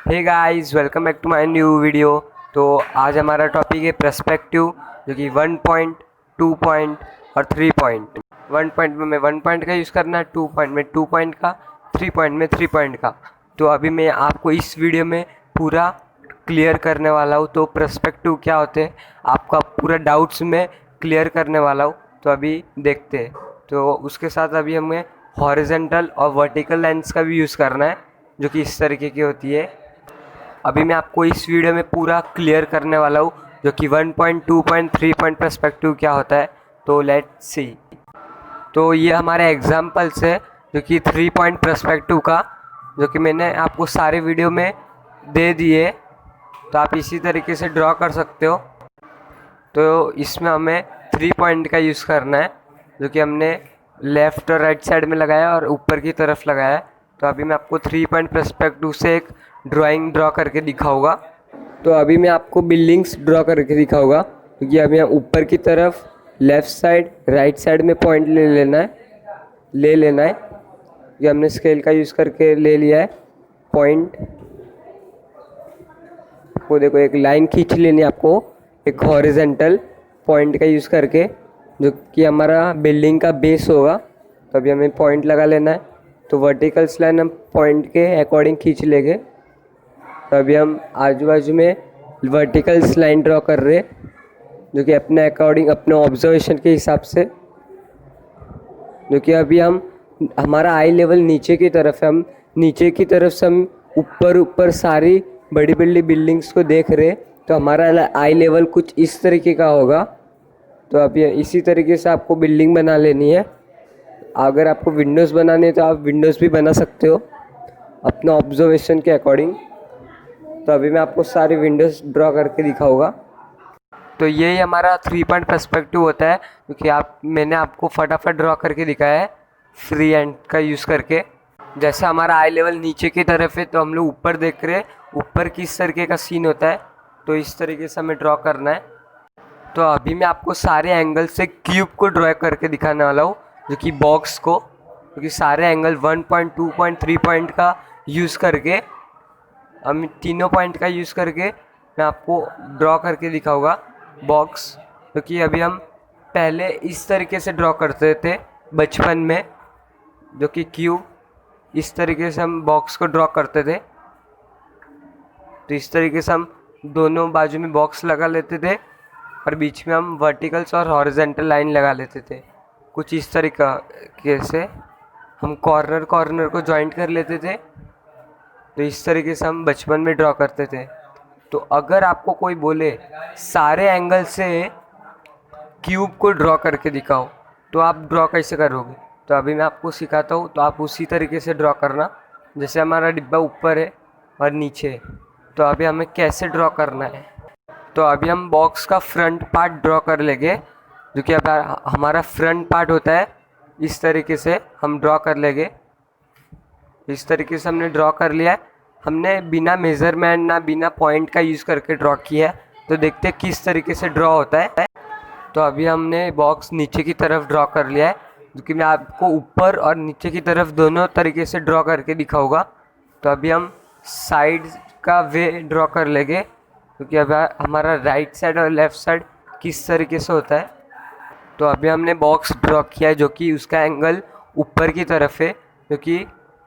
Hey guys, welcome back to my new video. तो आज हमारा टॉपिक है पर्सपेक्टिव, जो कि 1 पॉइंट, 2 पॉइंट और 3 पॉइंट। 1 पॉइंट में 1 पॉइंट का यूज़ करना है, 2 पॉइंट में 2 पॉइंट का, 3 पॉइंट में 3 पॉइंट का। तो अभी मैं आपको इस वीडियो में पूरा क्लियर करने वाला हूँ। तो पर्सपेक्टिव क्या होते हैं, आपका पूरा डाउट्स में क्लियर करने वाला हूँ। तो अभी देखते हैं। तो उसके साथ अभी हमें हॉरिजेंटल और वर्टिकल लाइन्स का भी यूज़ करना है, जो कि इस तरीके की होती है। अभी मैं आपको इस वीडियो में पूरा क्लियर करने वाला हूँ, जो कि 1 पॉइंट, 2 पॉइंट, 3 पॉइंट पर्सपेक्टिव क्या होता है। तो लेट्स सी। तो ये हमारे एग्जाम्पल्स है, जो कि 3 पॉइंट पर्सपेक्टिव का, जो कि मैंने आपको सारे वीडियो में दे दिए। तो आप इसी तरीके से ड्रॉ कर सकते हो। तो इसमें हमें 3 पॉइंट का यूज़ करना है, जो कि हमने लेफ़्ट और राइट साइड में लगाया और ऊपर की तरफ लगाया है। तो अभी मैं आपको 3 पॉइंट पर्सपेक्टिव से एक ड्राइंग ड्रॉ करके दिखाऊंगा। तो अभी मैं आपको बिल्डिंग्स ड्रॉ करके दिखाऊंगा, क्योंकि अभी यहाँ ऊपर की तरफ लेफ़्ट साइड, राइट साइड में पॉइंट ले लेना है। ये हमने स्केल का यूज़ करके ले लिया है पॉइंट को। देखो, एक लाइन खींच लेनी है आपको, एक हॉरिजेंटल पॉइंट का यूज़ करके, जो कि हमारा बिल्डिंग का बेस होगा। तो अभी हमें पॉइंट लगा लेना है। तो वर्टिकल्स लाइन हम पॉइंट के अकॉर्डिंग खींच लेंगे। तो अभी हम आजू बाजू में वर्टिकल्स लाइन ड्रॉ कर रहे हैं, जो कि अपने अकॉर्डिंग, अपने ऑब्जर्वेशन के हिसाब से, जो कि अभी हमारा आई लेवल नीचे की तरफ है। हम नीचे की तरफ से हम ऊपर ऊपर सारी बड़ी बड़ी बिल्डिंग्स को देख रहे हैं। तो हमारा आई लेवल कुछ इस तरीके का होगा। तो अभी इसी तरीके से आपको बिल्डिंग बना लेनी है। अगर आपको विंडोज़ बनाने है तो आप विंडोज़ भी बना सकते हो अपना ऑब्जर्वेशन के अकॉर्डिंग। तो अभी मैं आपको सारी विंडोज़ ड्रॉ करके दिखाऊंगा। तो यही हमारा 3 पॉइंट पर्सपेक्टिव होता है, क्योंकि मैंने आपको फटाफट ड्रॉ करके दिखाया है फ्री हैंड का यूज़ करके। जैसे हमारा आई लेवल नीचे की तरफ है, तो हम लोग ऊपर देख रहे हैं, ऊपर किस तरीके का सीन होता है। तो इस तरीके से हमें ड्रॉ करना है। तो अभी मैं आपको सारे एंगल से क्यूब को ड्रॉ करके दिखाने वाला हूँ, जो कि बॉक्स को, क्योंकि सारे एंगल 1 पॉइंट, 2 पॉइंट, 3 पॉइंट का यूज़ करके, हम तीनों पॉइंट का यूज़ करके मैं आपको ड्रॉ करके दिखाऊंगा बॉक्स। क्योंकि अभी हम पहले इस तरीके से ड्रॉ करते थे बचपन में, जो कि क्यूब, इस तरीके से हम बॉक्स को ड्रॉ करते थे। तो इस तरीके से हम दोनों बाजू में बॉक्स लगा लेते थे, और बीच में हम वर्टिकल्स और हॉरिजेंटल लाइन लगा लेते थे। कुछ इस तरीके से हम कॉर्नर कॉर्नर को जॉइंट कर लेते थे। तो इस तरीके से हम बचपन में ड्रॉ करते थे। तो अगर आपको कोई बोले सारे एंगल से क्यूब को ड्रॉ करके दिखाओ, तो आप ड्रॉ कैसे करोगे। तो अभी मैं आपको सिखाता हूँ, तो आप उसी तरीके से ड्रॉ करना। जैसे हमारा डिब्बा ऊपर है और नीचे है, तो अभी हमें कैसे ड्रॉ करना है। तो अभी हम बॉक्स का फ्रंट पार्ट ड्रॉ कर लेंगे, जो कि अब हमारा फ्रंट पार्ट होता है। इस तरीके से हम ड्रॉ कर लेंगे। इस तरीके से हमने ड्रॉ कर लिया है। हमने बिना मेज़रमेंट ना बिना पॉइंट का यूज़ करके ड्रॉ किया है। तो देखते हैं किस तरीके से ड्रॉ होता है। तो अभी हमने बॉक्स नीचे की तरफ ड्रॉ कर लिया है, जो कि मैं आपको ऊपर और नीचे की तरफ दोनों तरीके से ड्रॉ करके दिखाऊंगा। तो अभी हम साइड का वे ड्रॉ कर लेंगे, क्योंकि अब हमारा राइट साइड और लेफ़्ट साइड किस तरीके से होता है। तो अभी हमने बॉक्स ड्रॉ किया है, जो कि उसका एंगल ऊपर की तरफ है, क्योंकि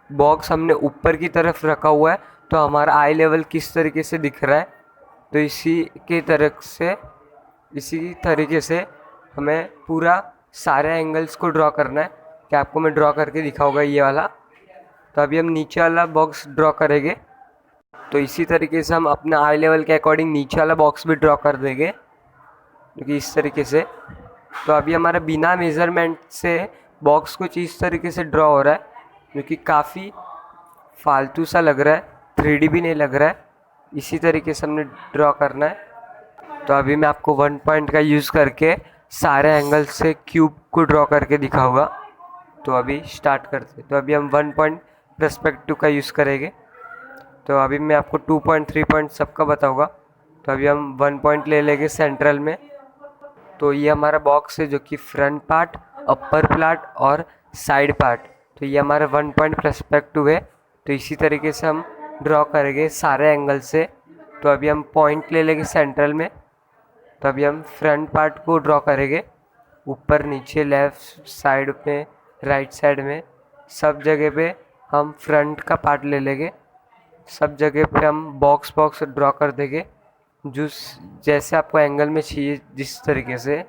बॉक्स हमने ऊपर की तरफ रखा हुआ है। तो हमारा आई लेवल किस तरीके से दिख रहा है। तो इसी तरीके से हमें पूरा सारे एंगल्स को ड्रॉ करना है, कि आपको मैं ड्रॉ करके दिखाऊंगा ये वाला। तो अभी हम नीचे वाला बॉक्स ड्रॉ करेंगे। तो इसी तरीके से हम अपना आई लेवल के अकॉर्डिंग नीचे वाला बॉक्स भी ड्रॉ कर देंगे, क्योंकि इस तरीके से। तो अभी हमारा बिना मेज़रमेंट से बॉक्स कुछ इस तरीके से ड्रॉ हो रहा है, जो कि काफ़ी फालतू सा लग रहा है, 3D भी नहीं लग रहा है। इसी तरीके से हमने ड्रॉ करना है। तो अभी मैं आपको 1 पॉइंट का यूज़ करके सारे एंगल से क्यूब को ड्रॉ करके दिखाऊंगा। तो अभी स्टार्ट करते हैं। तो अभी हम 1 पॉइंट पर्सपेक्टिव का यूज़ करेंगे। तो अभी मैं आपको 2 पॉइंट, 3 पॉइंट सबका बताऊंगा। तो अभी हम 1 पॉइंट ले लेंगे सेंट्रल में। तो ये हमारा बॉक्स है, जो कि फ्रंट पार्ट, अपर पार्ट और साइड पार्ट। तो ये हमारा 1 पॉइंट पर्सपेक्टिव है। तो इसी तरीके से हम ड्रॉ करेंगे सारे एंगल से। तो अभी हम पॉइंट ले लेंगे सेंट्रल में। तो अभी हम फ्रंट पार्ट को ड्रॉ करेंगे, ऊपर नीचे लेफ़्ट साइड में राइट साइड में सब जगह पे हम फ्रंट का पार्ट ले लेंगे। सब जगह पे हम बॉक्स बॉक्स ड्रॉ कर देंगे जिस जैसे आपको एंगल में चाहिए जिस तरीके से।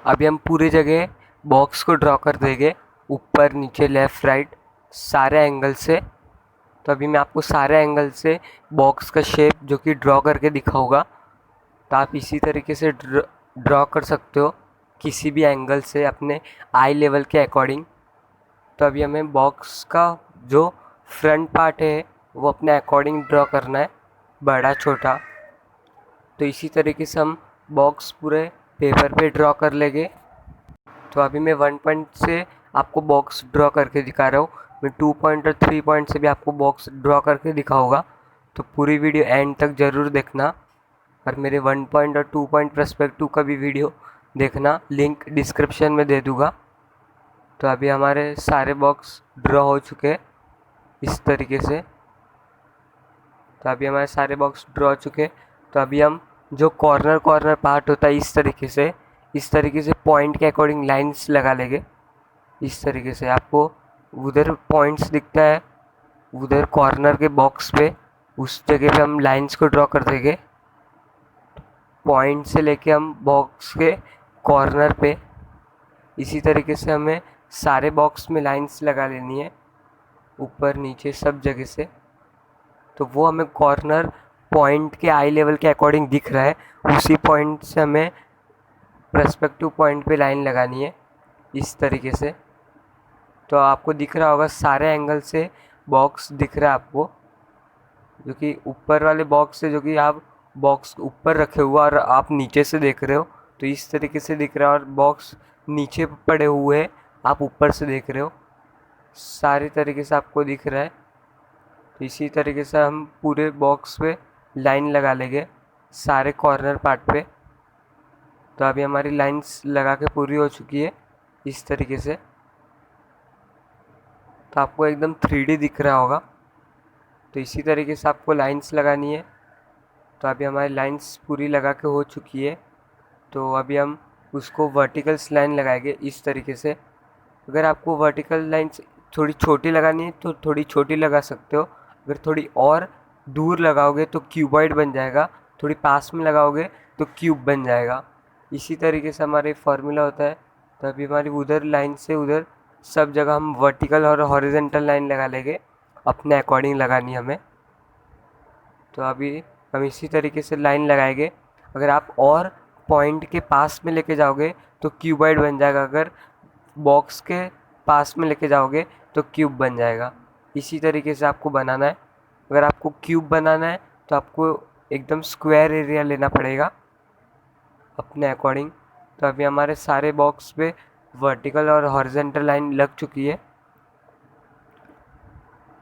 अभी हम पूरी जगह बॉक्स को ड्रॉ कर देंगे, ऊपर नीचे लेफ़्ट राइट सारे एंगल से। तो अभी मैं आपको सारे एंगल से बॉक्स का शेप जो कि ड्रॉ करके दिखाऊंगा। तो आप इसी तरीके से ड्रॉ कर सकते हो किसी भी एंगल से अपने आई लेवल के अकॉर्डिंग। तो अभी हमें बॉक्स का जो फ्रंट पार्ट है वो अपने अकॉर्डिंग ड्रॉ करना है, बड़ा छोटा। तो इसी तरीके से हम बॉक्स पूरे पेपर पे ड्रॉ कर लेंगे। तो अभी मैं 1 पॉइंट से आपको बॉक्स ड्रॉ करके दिखा रहा हूँ, मैं 2 पॉइंट और 3 पॉइंट से भी आपको बॉक्स ड्रॉ करके दिखाऊंगा। तो पूरी वीडियो एंड तक ज़रूर देखना, और मेरे 1 पॉइंट और 2 पॉइंट पर्सपेक्टिव का भी वीडियो देखना, लिंक डिस्क्रिप्शन में दे दूँगा। तो अभी हमारे सारे बॉक्स ड्रॉ हो चुके हैं इस तरीके से। तो अभी हमारे सारे बॉक्स ड्रॉ हो चुके हैं। तो अभी हम जो कॉर्नर कॉर्नर पार्ट होता है इस तरीके से पॉइंट के अकॉर्डिंग लाइंस लगा लेंगे। इस तरीके से आपको उधर पॉइंट्स दिखता है, उधर कॉर्नर के बॉक्स पे उस जगह पे हम लाइंस को ड्रॉ कर देंगे। पॉइंट से लेके हम बॉक्स के कॉर्नर पे इसी तरीके से हमें सारे बॉक्स में लाइंस लगा लेनी है, ऊपर नीचे सब जगह से। तो वो हमें कॉर्नर पॉइंट के आई लेवल के अकॉर्डिंग दिख रहा है, उसी पॉइंट से हमें पर्सपेक्टिव पॉइंट पे लाइन लगानी है इस तरीके से। तो आपको दिख रहा होगा सारे एंगल से बॉक्स दिख रहा है आपको, जो कि ऊपर वाले बॉक्स से, जो कि आप बॉक्स ऊपर रखे हुआ और आप नीचे से देख रहे हो तो इस तरीके से दिख रहा है, और बॉक्स नीचे पड़े हुए आप ऊपर से देख रहे हो, सारी तरीके से आपको दिख रहा है। तो इसी तरीके से हम पूरे बॉक्स पे लाइन लगा लेंगे सारे कॉर्नर पार्ट पे। तो अभी हमारी लाइंस लगा के पूरी हो चुकी है इस तरीके से। तो आपको एकदम 3D दिख रहा होगा। तो इसी तरीके से आपको लाइंस लगानी है। तो अभी हमारी लाइंस पूरी लगा के हो चुकी है। तो अभी हम उसको वर्टिकल्स लाइन लगाएंगे इस तरीके से। अगर आपको वर्टिकल लाइंस थोड़ी छोटी लगानी है तो थोड़ी छोटी लगा सकते हो, अगर थोड़ी और दूर लगाओगे तो क्यूबॉइड बन जाएगा, थोड़ी पास में लगाओगे तो क्यूब बन जाएगा। इसी तरीके से हमारे फार्मूला होता है। तो अभी हमारी उधर लाइन से उधर सब जगह हम वर्टिकल और हॉरिजेंटल लाइन लगा लेंगे, अपने अकॉर्डिंग लगानी हमें। तो अभी हम इसी तरीके से लाइन लगाएंगे। अगर आप और पॉइंट के पास में लेके जाओगे तो क्यूबॉइड बन जाएगा, अगर बॉक्स के पास में लेके जाओगे तो क्यूब बन जाएगा। इसी तरीके से आपको बनाना है। अगर आपको क्यूब बनाना है तो आपको एकदम स्क्वायर एरिया लेना पड़ेगा अपने अकॉर्डिंग। तो अभी हमारे सारे बॉक्स पे वर्टिकल और हॉरिजेंटल लाइन लग चुकी है।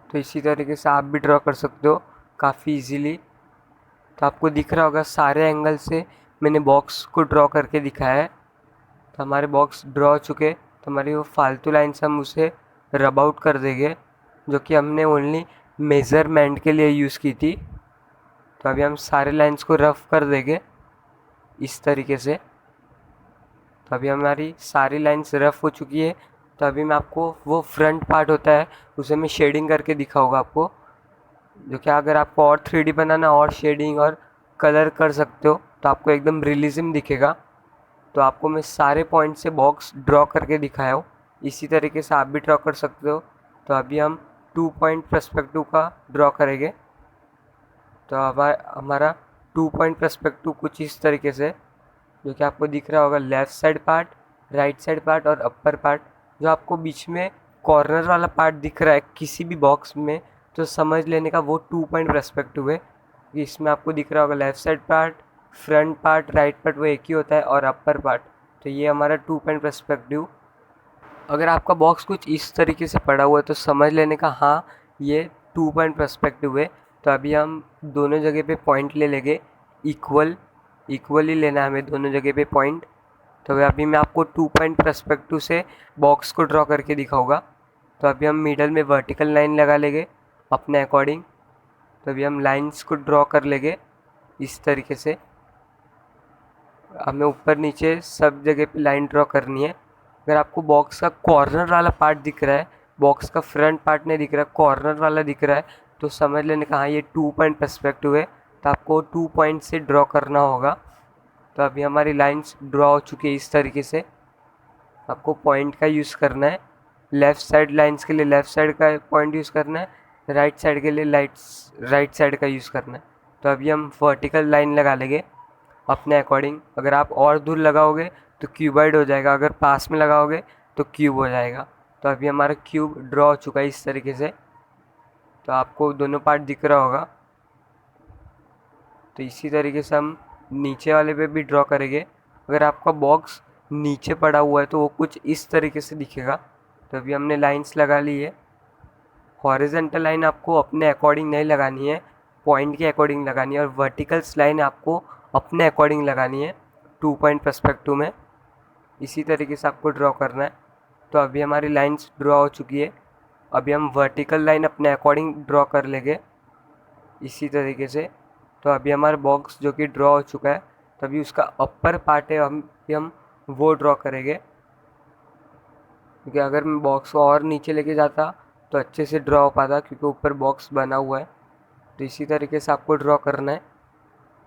तो इसी तरीके से आप भी ड्रॉ कर सकते हो काफ़ी इजीली। तो आपको दिख रहा होगा सारे एंगल से मैंने बॉक्स को ड्रॉ करके दिखाया है। तो हमारे बॉक्स ड्रॉ हो चुके, तो हमारी वो फालतू लाइन्स हम उसे रब आउट कर देंगे, जो कि हमने ओनली मेज़रमेंट के लिए यूज़ की थी। तो अभी हम सारे लाइन्स को रफ कर देंगे इस तरीके से। तो अभी हमारी सारी लाइन्स रफ हो चुकी है। तो अभी मैं आपको वो फ्रंट पार्ट होता है उसे मैं शेडिंग करके दिखाऊंगा आपको, जो कि अगर आपको और 3D बनाना और शेडिंग और कलर कर सकते हो तो आपको एकदम रियलिज्म दिखेगा। तो आपको मैं सारे पॉइंट से बॉक्स ड्रॉ करके दिखाया हूँ, इसी तरीके से आप भी ड्रॉ कर सकते हो। तो अभी हम 2 पॉइंट पर्सपेक्टिव का ड्रॉ करेंगे। तो हमारा 2 पॉइंट पर्सपेक्टिव कुछ इस तरीके से, जो कि आपको दिख रहा होगा left side part, right side part और अपर पार्ट। जो आपको बीच में कॉर्नर वाला पार्ट दिख रहा है किसी भी बॉक्स में, तो समझ लेने का वो 2 पॉइंट पर्सपेक्टिव है। इसमें आपको दिख रहा होगा left side part, front part, right part वो एक ही होता है, और अपर पार्ट। तो ये हमारा 2 पॉइंट पर्सपेक्टिव। अगर आपका बॉक्स कुछ इस तरीके से पड़ा हुआ है तो समझ लेने का हाँ ये 2 पॉइंट पर्सपेक्टिव है। तो अभी हम दोनों जगह पे पॉइंट ले लेंगे, इक्वली लेना है हमें दोनों जगह पे पॉइंट। तो अभी मैं आपको 2 पॉइंट पर्सपेक्टिव से बॉक्स को ड्रॉ करके दिखाऊंगा। तो अभी हम मिडल में वर्टिकल लाइन लगा लेंगे अपने अकॉर्डिंग। तो अभी हम लाइंस को ड्रॉ कर लेंगे इस तरीके से। हमें ऊपर नीचे सब जगह पे लाइन ड्रॉ करनी है। अगर आपको बॉक्स का कॉर्नर वाला पार्ट दिख रहा है, बॉक्स का फ्रंट पार्ट नहीं दिख रहा है, कॉर्नर वाला दिख रहा है, तो समझ लेने का हाँ ये 2 पॉइंट पर्सपेक्टिव है, तो आपको 2 पॉइंट से ड्रॉ करना होगा। तो अभी हमारी लाइंस ड्रॉ हो चुकी है इस तरीके से। आपको पॉइंट का यूज़ करना है। लेफ़्ट साइड लाइंस के लिए लेफ़्ट साइड का पॉइंट यूज़ करना है, राइट साइड के लिए राइट साइड का यूज़ करना है। तो अभी हम वर्टिकल लाइन लगा लेंगे अपने अकॉर्डिंग। अगर आप और दूर लगाओगे तो क्यूबॉइड हो जाएगा, अगर पास में लगाओगे तो क्यूब हो जाएगा। तो अभी हमारा क्यूब ड्रॉ हो चुका है इस तरीके से। तो आपको दोनों पार्ट दिख रहा होगा। तो इसी तरीके से हम नीचे वाले पे भी ड्रॉ करेंगे। अगर आपका बॉक्स नीचे पड़ा हुआ है तो वो कुछ इस तरीके से दिखेगा। तो अभी हमने लाइंस लगा ली है। हॉरिजेंटल लाइन आपको अपने अकॉर्डिंग नहीं लगानी है, पॉइंट के अकॉर्डिंग लगानी है, और वर्टिकल्स लाइन आपको अपने अकॉर्डिंग लगानी है 2 पॉइंट पर्सपेक्टिव में। इसी तरीके से आपको ड्रॉ करना है। तो अभी हमारी लाइंस ड्रॉ हो चुकी है। अभी हम वर्टिकल लाइन अपने अकॉर्डिंग ड्रॉ कर लेंगे इसी तरीके से। तो अभी हमारा बॉक्स जो कि ड्रॉ हो चुका है, तो अभी उसका अपर पार्ट है, हम वो ड्रॉ करेंगे। क्योंकि अगर मैं बॉक्स को और नीचे लेके जाता तो अच्छे से ड्रॉ हो पाता, क्योंकि ऊपर बॉक्स बना हुआ है। तो इसी तरीके से आपको ड्रॉ करना है।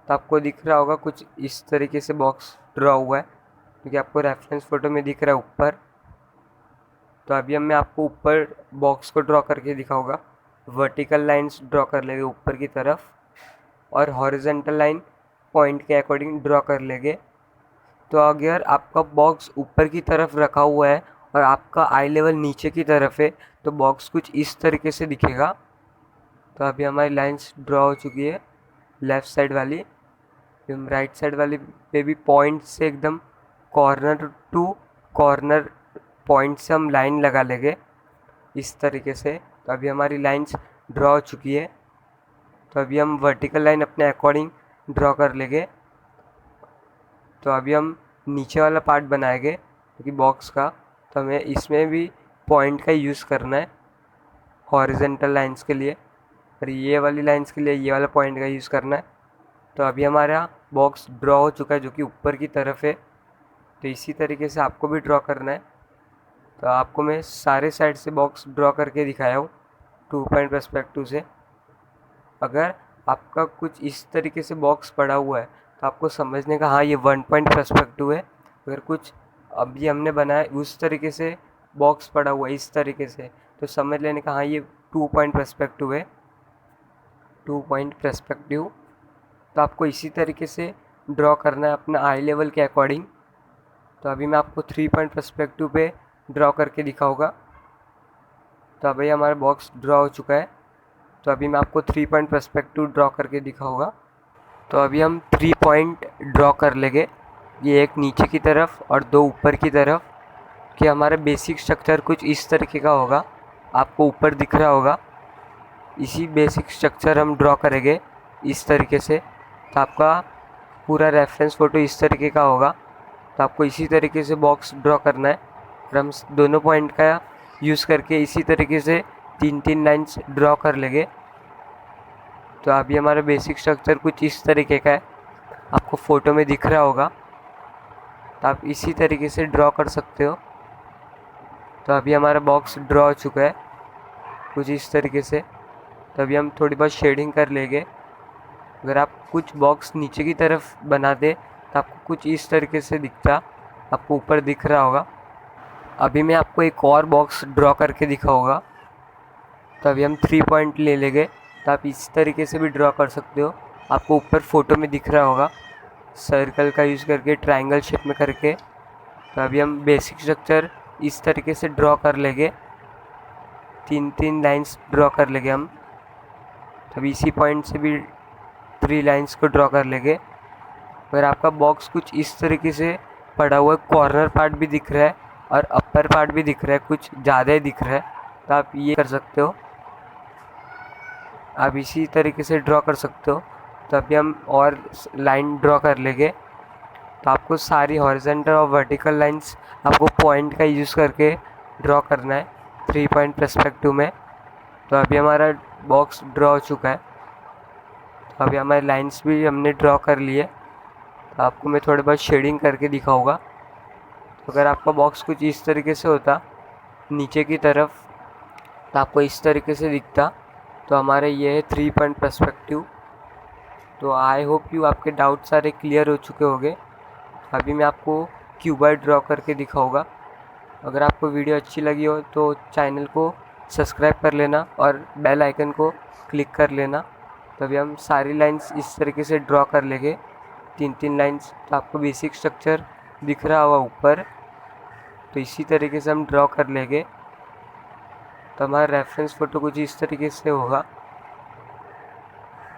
तो आपको दिख रहा होगा कुछ इस तरीके से बॉक्स ड्रॉ हुआ है, क्योंकि आपको रेफरेंस फ़ोटो में दिख रहा है ऊपर। तो अभी मैं आपको ऊपर बॉक्स को ड्रॉ करके दिखाऊंगा। वर्टिकल लाइंस ड्रॉ कर लेंगे ऊपर की तरफ, और हॉरिजेंटल लाइन पॉइंट के अकॉर्डिंग ड्रॉ कर लेंगे। तो अगर आपका बॉक्स ऊपर की तरफ रखा हुआ है और आपका आई लेवल नीचे की तरफ है, तो बॉक्स कुछ इस तरीके से दिखेगा। तो अभी हमारी लाइंस ड्रॉ हो चुकी है लेफ़्ट साइड वाली। हम राइट साइड वाली पे भी पॉइंट से एकदम कॉर्नर टू कॉर्नर पॉइंट से हम लाइन लगा लेंगे इस तरीके से। तो अभी हमारी लाइंस ड्रॉ हो चुकी है। तो अभी हम वर्टिकल लाइन अपने अकॉर्डिंग ड्रॉ कर लेंगे। तो अभी हम नीचे वाला पार्ट बनाएंगे क्योंकि बॉक्स का, तो हमें इसमें भी पॉइंट का यूज़ करना है हॉरिजेंटल लाइंस के लिए, और ये वाली लाइंस के लिए ये वाला पॉइंट का यूज़ करना है। तो अभी हमारा बॉक्स ड्रॉ हो चुका है जो कि ऊपर की तरफ है। तो इसी तरीके से आपको भी ड्रॉ करना है। तो आपको मैं सारे साइड से बॉक्स ड्रॉ करके दिखाया हूँ 2 पॉइंट पर्सपेक्टिव से। अगर आपका कुछ इस तरीके से बॉक्स पड़ा हुआ है तो आपको समझने का हाँ ये 1 पॉइंट पर्सपेक्टिव है। अगर कुछ अभी हमने बनाया उस तरीके से बॉक्स पड़ा हुआ है इस तरीके से, तो समझ लेने का हाँ ये 2 पॉइंट पर्सपेक्टिव है, 2 पॉइंट पर्सपेक्टिव। तो आपको इसी तरीके से ड्रॉ करना है अपना आई लेवल के अकॉर्डिंग। तो अभी मैं आपको 3 पॉइंट पर्सपेक्टिव पे ड्रॉ करके दिखाऊंगा। तो अभी हमारा बॉक्स ड्रॉ हो चुका है। तो अभी मैं आपको 3 पॉइंट पर्सपेक्टिव ड्रॉ करके दिखाऊंगा। तो अभी हम 3 पॉइंट ड्रॉ कर लेंगे, ये एक नीचे की तरफ और 2 ऊपर की तरफ। कि हमारा बेसिक स्ट्रक्चर कुछ इस तरीके का होगा, आपको ऊपर दिख रहा होगा। इसी बेसिक स्ट्रक्चर हम ड्रॉ करेंगे इस तरीके से। तो आपका पूरा रेफरेंस फ़ोटो इस तरीके का होगा। तो आपको इसी तरीके से बॉक्स ड्रॉ करना है, और हम दोनों पॉइंट का यूज़ करके इसी तरीके से 3-3 लाइन्स ड्रॉ कर लेंगे। तो अभी हमारा बेसिक स्ट्रक्चर कुछ इस तरीके का है, आपको फ़ोटो में दिख रहा होगा। तो आप इसी तरीके से ड्रॉ कर सकते हो। तो अभी हमारा बॉक्स ड्रॉ हो चुका है कुछ इस तरीके से। तो अभी हम थोड़ी बहुत शेडिंग कर लेंगे। अगर आप कुछ बॉक्स नीचे की तरफ बना दे तो आपको कुछ इस तरीके से दिखता, आपको ऊपर दिख रहा होगा। अभी मैं आपको एक और बॉक्स ड्रॉ करके दिखाऊंगा। तो अभी हम 3 पॉइंट ले लेंगे। तो आप इस तरीके से भी ड्रॉ कर सकते हो, आपको ऊपर फ़ोटो में दिख रहा होगा सर्कल का यूज़ करके, ट्रायंगल शेप में करके। तो अभी हम बेसिक स्ट्रक्चर इस तरीके से ड्रॉ कर लेंगे, 3-3 लाइंस ड्रॉ कर लेंगे हम। तो अभी इसी पॉइंट से भी 3 लाइंस को ड्रॉ कर लेंगे। अगर आपका बॉक्स कुछ इस तरीके से पड़ा हुआ है, कॉर्नर पार्ट भी दिख रहा है और अपर पार्ट भी दिख रहा है, कुछ ज़्यादा ही दिख रहा है, तो आप ये कर सकते हो, आप इसी तरीके से ड्रॉ कर सकते हो। तो अभी हम और लाइन ड्रॉ कर लेंगे। तो आपको सारी हॉरिजॉन्टल और वर्टिकल लाइंस आपको पॉइंट का यूज़ करके ड्रॉ करना है 3 पॉइंट पर्सपेक्टिव में। तो अभी हमारा बॉक्स ड्रॉ हो चुका है। तो अभी हमारे लाइंस भी हमने ड्रॉ कर लिए। तो आपको मैं थोड़े बहुत शेडिंग करके दिखाऊंगा। तो अगर आपका बॉक्स कुछ इस तरीके से होता नीचे की तरफ, तो आपको इस तरीके से दिखता। तो हमारे ये है 3 पॉइंट पर्सपेक्टिव। तो आई होप यू आपके डाउट सारे क्लियर हो चुके होंगे। अभी मैं आपको क्यूबॉइड ड्रॉ करके दिखाऊंगा। अगर आपको वीडियो अच्छी लगी हो तो चैनल को सब्सक्राइब कर लेना और बेल आइकन को क्लिक कर लेना। तभी हम सारी लाइंस इस तरीके से ड्रॉ कर लेंगे, 3-3 लाइंस। तो आपको बेसिक स्ट्रक्चर दिख रहा होगा ऊपर, तो इसी तरीके से हम ड्रॉ कर लेंगे। तो हमारा रेफरेंस फ़ोटो कुछ इस तरीके से होगा।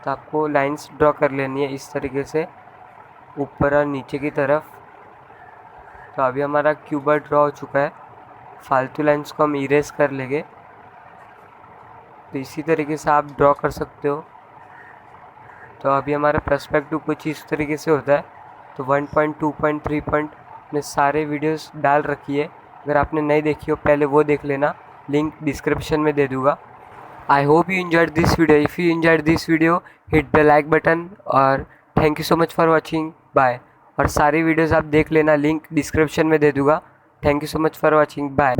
तो आपको लाइंस ड्रॉ कर लेनी है इस तरीके से ऊपर और नीचे की तरफ। तो अभी हमारा क्यूबॉइड ड्रॉ हो चुका है। फालतू लाइंस को हम इरेज कर लेंगे। तो इसी तरीके से आप ड्रॉ कर सकते हो। तो अभी हमारा पर्सपेक्टिव कुछ इस तरीके से होता है। तो 1 पॉइंट, 2 पॉइंट, 3 पॉइंट में सारे वीडियोस डाल रखी है। अगर आपने नहीं देखी हो पहले वो देख लेना, लिंक डिस्क्रिप्शन में दे दूँगा। I hope you enjoyed this video. If you enjoyed this video, hit the like button. और thank you so much for watching. Bye. और सारी वीडियोस आप देख लेना, लिंक डिस्क्रिप्शन में दे दूँगा। Thank you so much for watching. Bye.